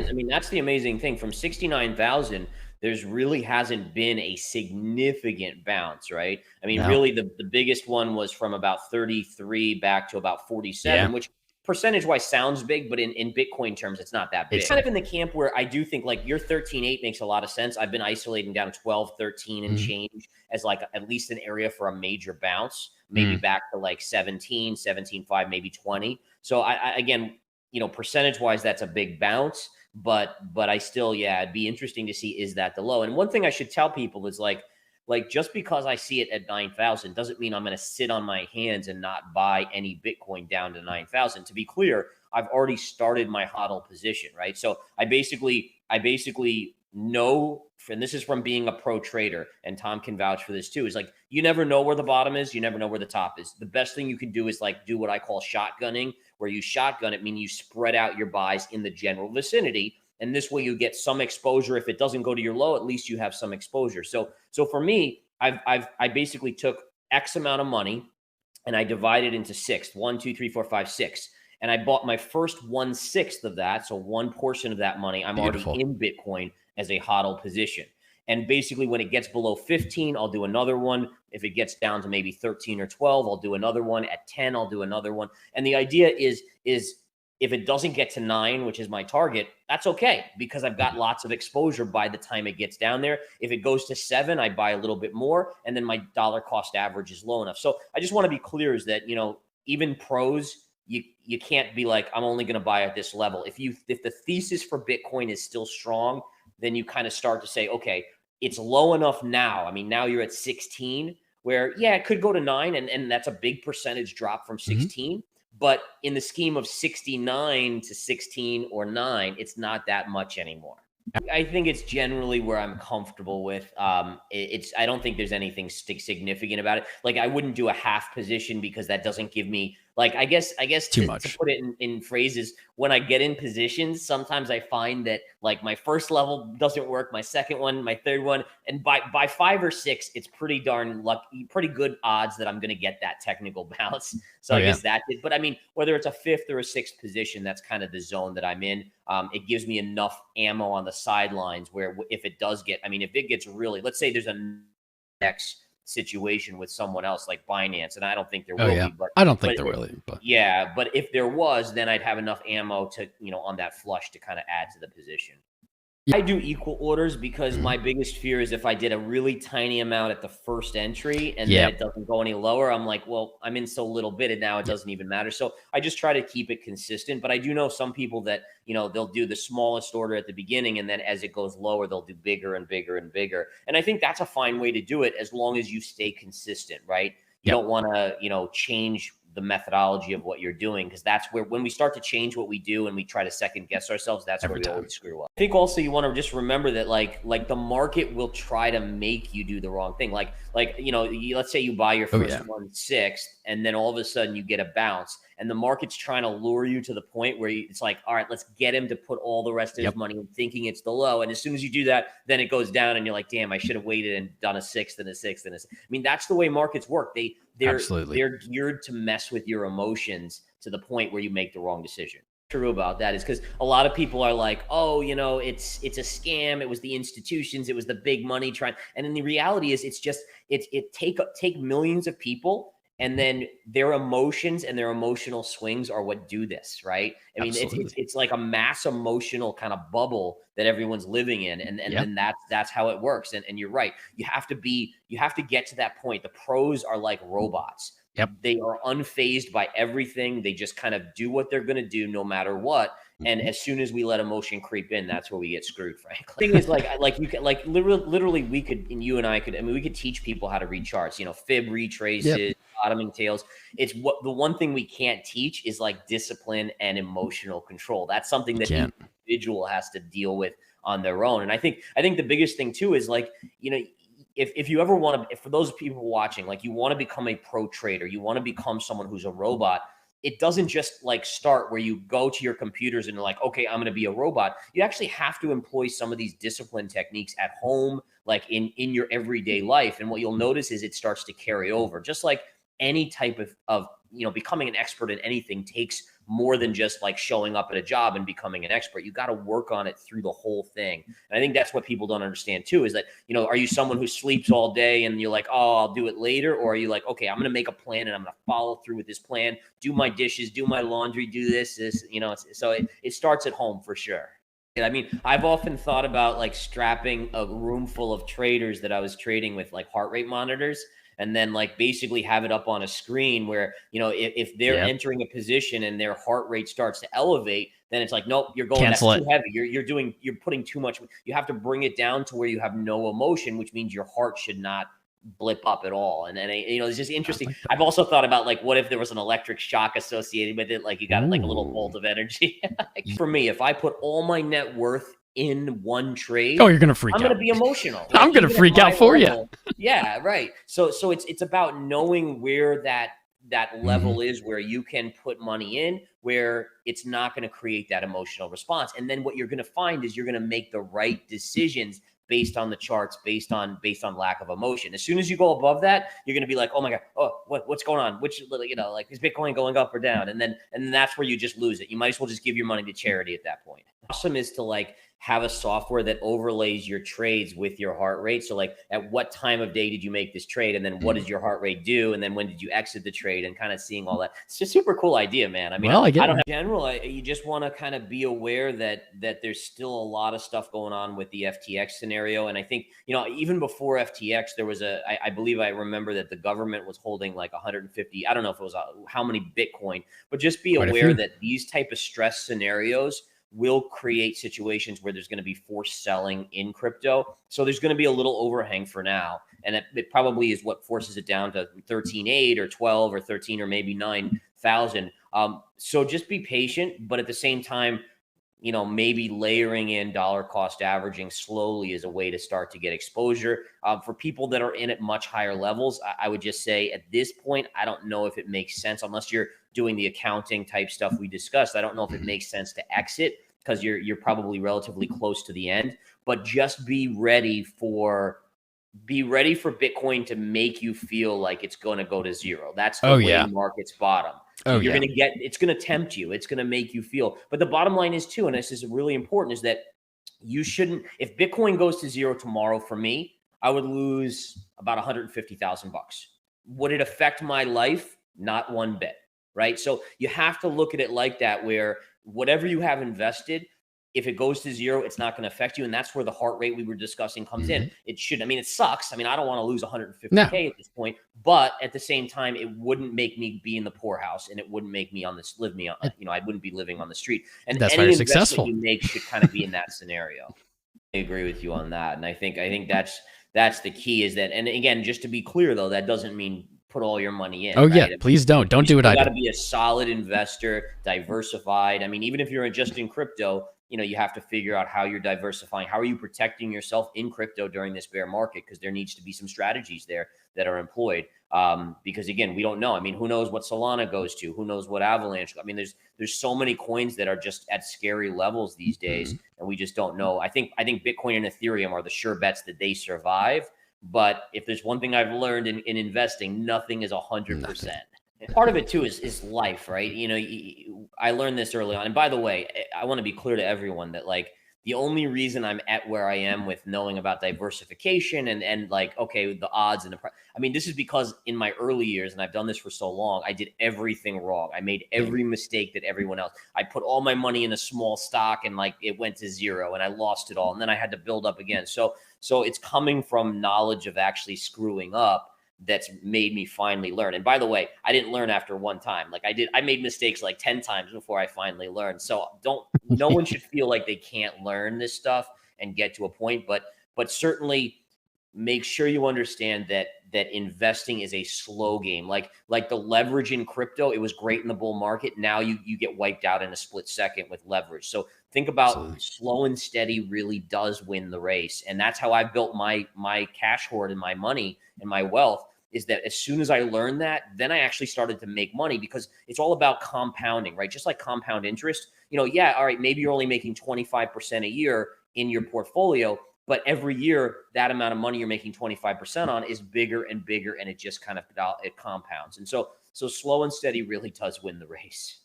I mean, that's the amazing thing. From 69,000, there's really hasn't been a significant bounce, right? I mean, No. really, the biggest one was from about 33 back to about 47, Yeah. which percentage-wise sounds big, but in Bitcoin terms, it's not that big. It's Kind of in the camp where I do think like your 13.8 makes a lot of sense. I've been isolating down 12, 13 and Mhm. change as like at least an area for a major bounce, maybe Mm. back to like 17, 17.5, maybe 20. So I again, percentage-wise, that's a big bounce, but I still, yeah, it'd be interesting to see, is that the low? And one thing I should tell people is like just because I see it at 9,000 doesn't mean I'm going to sit on my hands and not buy any Bitcoin down to 9,000. To be clear, I've already started my hodl position, right? So I basically know, and this is from being a pro trader, and Tom can vouch for this too, is like, you never know where the bottom is, you never know where the top is. The best thing you can do is like do what I call shotgunning, where you shotgun it, meaning you spread out your buys in the general vicinity. And this way you get some exposure. If it doesn't go to your low, at least you have some exposure. So for me, I basically took X amount of money and I divided into six, 1, 2, 3, 4, 5, 6. And I bought my first 1/6 of that. So one portion of that money, I'm already Beautiful. in Bitcoin as a hodl position. And basically, when it gets below 15, I'll do another one. If it gets down to maybe 13 or 12, I'll do another one. At 10, I'll do another one. And the idea is if it doesn't get to 9, which is my target, that's okay because I've got lots of exposure by the time it gets down there. If it goes to 7, I buy a little bit more, and then my dollar cost average is low enough. So I just want to be clear is that, even pros, you can't be like, I'm only going to buy at this level. If the thesis for Bitcoin is still strong, then you kind of start to say, okay, it's low enough now. I mean, now you're at 16 where, yeah, it could go to 9, and that's a big percentage drop from Mhm. 16. But in the scheme of 69 to 16 or 9, it's not that much anymore. I think it's generally where I'm comfortable with. I don't think there's anything significant about it. Like I wouldn't do a half position because that doesn't give me like. I guess Too to much. put it in phrases, when I get in positions, sometimes I find that like my first level doesn't work, my second one, my third one, and by 5 or 6, it's pretty darn lucky, pretty good odds that I'm going to get that technical bounce. So Oh, I yeah. guess that did. But I mean, whether it's a 5th or a 6th position, that's kind of the zone that I'm in. It gives me enough ammo on the sidelines where if it does get, I mean, if it gets really, let's say there's a next situation with someone else like Binance, and I don't think there Oh, will yeah. be, but I don't think there will be, but yeah, but if there was, then I'd have enough ammo to, on that flush to kind of add to the position. yeah. I do equal orders because Mhm. my biggest fear is if I did a really tiny amount at the first entry and then Yeah. it doesn't go any lower, I'm like, well, I'm in so little bit and now it Yeah. doesn't even matter. So I just try to keep it consistent. But I do know some people that, they'll do the smallest order at the beginning and then as it goes lower, they'll do bigger and bigger and bigger. And I think that's a fine way to do it as long as you stay consistent, right? You Yep. don't want to, change the methodology of what you're doing because that's where when we start to change what we do and we try to second guess ourselves, that's Every where we time. always screw up. I think also you want to just remember that like the market will try to make you do the wrong thing. Like let's say you buy your Oh, first yeah. 1/6 and then all of a sudden you get a bounce and the market's trying to lure you to the point where it's like, all right, let's get him to put all the rest of his Yep. money in thinking it's the low. And as soon as you do that, then it goes down and you're like, damn, I should have waited and done a 6th and a 6th and a 6th. I mean, that's the way markets work. Absolutely. They're geared to mess with your emotions to the point where you make the wrong decision. True about that is because a lot of people are like, oh, it's a scam. It was the institutions. It was the big money trying. And then the reality is, it's just it take millions of people, and then their emotions and their emotional swings are what do this, right? I mean, Absolutely. it's like a mass emotional kind of bubble that everyone's living in, and Yeah. then that's how it works. And you're right. You have to get to that point. The pros are like robots. Yep. They are unfazed by everything. They just kind of do what they're going to do no matter what. And as soon as we let emotion creep in, that's where we get screwed, frankly. The thing is, like you can, like literally, we could, and you and I could, I mean, we could teach people how to read charts, fib retraces, Yep. bottoming tails. It's what the one thing we can't teach is like discipline and emotional control. That's something You that can't. each individual has to deal with on their own. And I think the biggest thing too is like, if you ever want to, for those people watching, like you want to become a pro trader, you want to become someone who's a robot. It doesn't just like start where you go to your computers and you're like, okay, I'm going to be a robot. You actually have to employ some of these discipline techniques at home, like in your everyday life. And what you'll notice is it starts to carry over, just like any type of becoming an expert in anything takes more than just like showing up at a job and becoming an expert. You got to work on it through the whole thing. And I think that's what people don't understand too, is that, are you someone who sleeps all day and you're like, oh, I'll do it later? Or are you like, okay, I'm going to make a plan and I'm going to follow through with this plan, do my dishes, do my laundry, do this, so it starts at home for sure. I mean, I've often thought about like strapping a room full of traders that I was trading with like heart rate monitors, and then like basically have it up on a screen where, if they're entering a position and their heart rate starts to elevate, then it's like, nope, you're going, that's too heavy. You're putting too much. You have to bring it down to where you have no emotion, which means your heart should not blip up at all. And then, it's just interesting. I've also thought about like, what if there was an electric shock associated with it? Like you got like a little bolt of energy. For me, if I put all my net worth in one trade, you're gonna freak out. I'm gonna be emotional. Like, I'm gonna freak out for you. Yeah, right. So it's about knowing where that level is, where you can put money in, where it's not going to create that emotional response. And then what you're going to find is you're going to make the right decisions based on the charts, based on lack of emotion. As soon as you go above that, you're going to be like, oh my God, what's going on? Which, like, is Bitcoin going up or down? And then that's where you just lose it. You might as well just give your money to charity at that point. Awesome is to like have a software that overlays your trades with your heart rate. So like, at what time of day did you make this trade? And then what does your heart rate do? And then when did you exit the trade? And kind of seeing all that. It's just a super cool idea, man. I mean, I don't have in general, you just want to kind of be aware that there's still a lot of stuff going on with the FTX scenario. And I think, even before FTX, there was I believe I remember that the government was holding like 150, I don't know if it was how many Bitcoin, but just be aware that these type of stress scenarios will create situations where there's going to be forced selling in crypto. So there's going to be a little overhang for now. And it probably is what forces it down to 13.8 or 12 or 13 or maybe 9,000. So just be patient, but at the same time, maybe layering in dollar cost averaging slowly is a way to start to get exposure. For people that are in at much higher levels, I would just say at this point, I don't know if it makes sense, unless you're doing the accounting type stuff we discussed. I don't know if it makes sense to exit because you're probably relatively close to the end, but just be ready for Bitcoin to make you feel like it's going to go to zero. That's the way markets bottom. So you're going to it's going to tempt you. It's going to make you feel. But the bottom line is too, and this is really important, is that you shouldn't, if Bitcoin goes to zero tomorrow, for me, I would lose about $150,000. Would it affect my life? Not one bit, right? So you have to look at it like that, where whatever you have invested, if it goes to zero, it's not going to affect you. And that's where the heart rate we were discussing comes in. It should, it sucks. I don't want to lose 150K at this point, but at the same time, it wouldn't make me be in the poorhouse, and it wouldn't make me I wouldn't be living on the street. And that's any why investment successful. you make should kind of be in that scenario. I agree with you on that. And I think that's the key, is that, and again, just to be clear though, that doesn't mean put all your money in. Right? Please don't do what I do. You got to be a solid investor, diversified. Even if you're just in crypto, you have to figure out how you're diversifying. How are you protecting yourself in crypto during this bear market? Because there needs to be some strategies there that are employed. Because again, we don't know. Who knows what Solana goes to? Who knows what Avalanche? There's so many coins that are just at scary levels these days, and we just don't know. I think Bitcoin and Ethereum are the sure bets that they survive. But if there's one thing I've learned in investing, nothing is 100%. Part of it too is life, right? I learned this early on. And by the way, I want to be clear to everyone that like the only reason I'm at where I am with knowing about diversification and like, okay, the odds and this is because in my early years, and I've done this for so long, I did everything wrong. I made every mistake that everyone else. I put all my money in a small stock and like it went to zero and I lost it all. And then I had to build up again. So it's coming from knowledge of actually screwing up that's made me finally learn. And by the way, I didn't learn after one time. Like I made mistakes like 10 times before I finally learned. So no one should feel like they can't learn this stuff and get to a point, but certainly make sure you understand that investing is a slow game. Like the leverage in crypto, it was great in the bull market. Now you get wiped out in a split second with leverage. So think about slow and steady really does win the race. And that's how I built my cash hoard and my money and my wealth, is that as soon as I learned that, then I actually started to make money, because it's all about compounding, right? Just like compound interest, all right, maybe you're only making 25% a year in your portfolio, but every year that amount of money you're making 25% on is bigger and bigger, and it just kind of it compounds. And so slow and steady really does win the race.